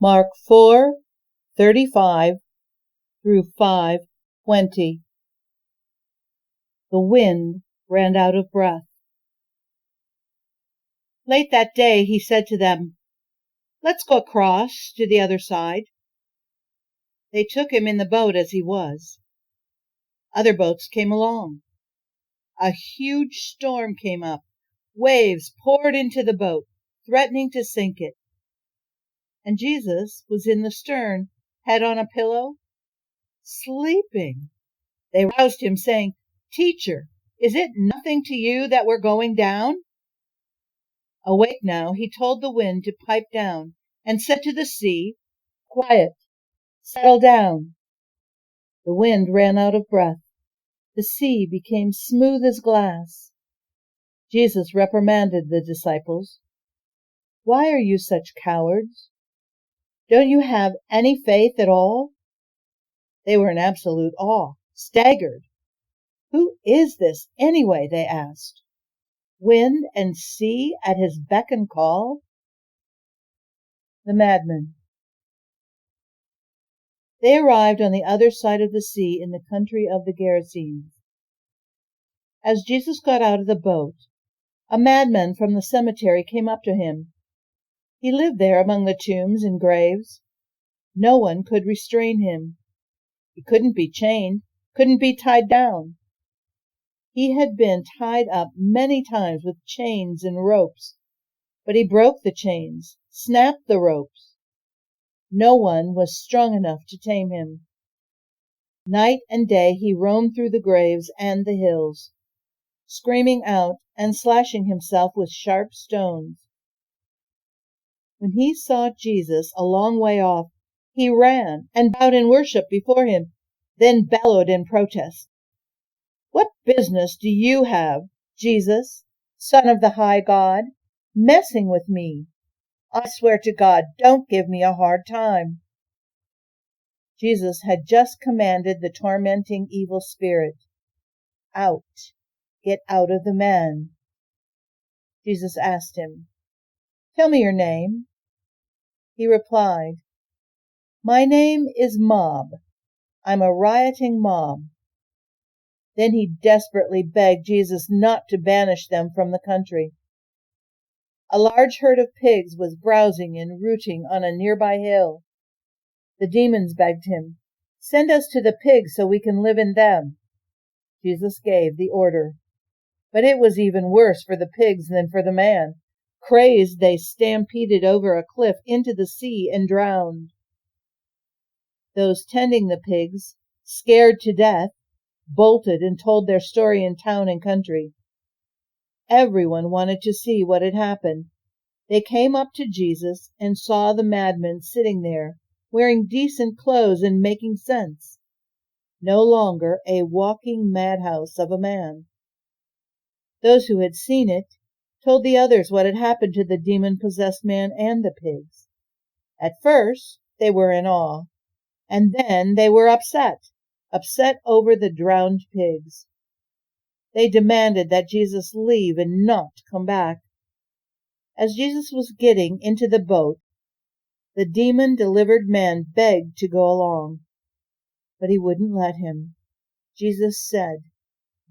Mark 4:35 through 5:20. The wind ran out of breath. Late that day he said to them, "Let's go across to the other side." They took him in the boat as he was. Other boats came along. A huge storm came up. Waves poured into the boat, threatening to sink it. And Jesus was in the stern, head on a pillow, sleeping. They roused him, saying, "Teacher, is it nothing to you that we're going down?" Awake now, he told the wind to pipe down, and said to the sea, "Quiet, settle down." The wind ran out of breath. The sea became smooth as glass. Jesus reprimanded the disciples. "Why are you such cowards? Don't you have any faith at all?" They were in absolute awe, staggered. "Who is this, anyway?" they asked. "Wind and sea at his beck and call?" The madman. They arrived on the other side of the sea in the country of the Gerasenes. As Jesus got out of the boat, a madman from the cemetery came up to him. He lived there among the tombs and graves. No one could restrain him. He couldn't be chained, couldn't be tied down. He had been tied up many times with chains and ropes, but he broke the chains, snapped the ropes. No one was strong enough to tame him. Night and day he roamed through the graves and the hills, screaming out and slashing himself with sharp stones. When he saw Jesus a long way off, he ran and bowed in worship before him, then bellowed in protest, "What business do you have, Jesus, Son of the high God, messing with me? I swear to God, don't give me a hard time." Jesus had just commanded the tormenting evil spirit, "Out, get out of the man." Jesus asked him, "Tell me your name." He replied, "My name is Mob. I'm a rioting mob." Then he desperately begged Jesus not to banish them from the country. A large herd of pigs was browsing and rooting on a nearby hill. The demons begged him, "Send us to the pigs so we can live in them." Jesus gave the order. But it was even worse for the pigs than for the man. Crazed, they stampeded over a cliff into the sea and drowned. Those tending the pigs, scared to death, bolted and told their story in town and country. Everyone wanted to see what had happened. They came up to Jesus and saw the madman sitting there, wearing decent clothes and making sense. No longer a walking madhouse of a man. Those who had seen it told the others what had happened to the demon-possessed man and the pigs. At first, they were in awe, and then they were upset over the drowned pigs. They demanded that Jesus leave and not come back. As Jesus was getting into the boat, the demon-delivered man begged to go along, but he wouldn't let him. Jesus said,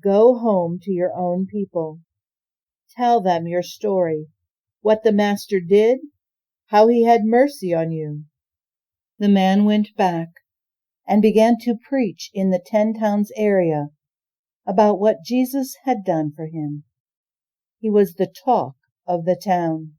"Go home to your own people. Tell them your story, what the Master did, how he had mercy on you." The man went back and began to preach in the 10 towns area about what Jesus had done for him. He was the talk of the town.